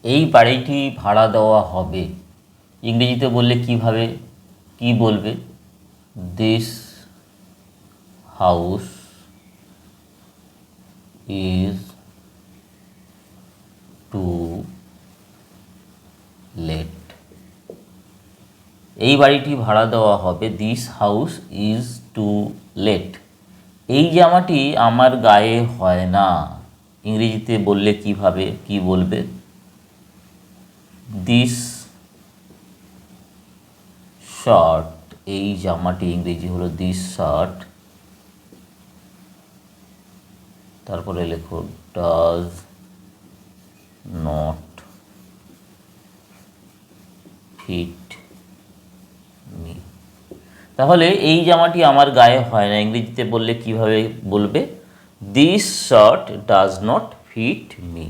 এই বাড়িটি ভাড়া দেওয়া হবে, ইংরেজিতে বললে কিভাবে কি বলবে? This house is to let. এই বাড়িটি ভাড়া দেওয়া হবে, this house is to let. এই জামাটি আমার গায়ে হয় না, ইংরেজিতে বললে কিভাবে কি বলবে? দিস শার্ট, এই জামাটি ইংরেজি হলো দিস শার্ট, তারপরে লেখো ডাজ নট ফিট মি। তাহলে এই জামাটি আমার গায়ে হয় না, ইংরেজিতে বললে কিভাবে বলবে? This shirt does not fit me.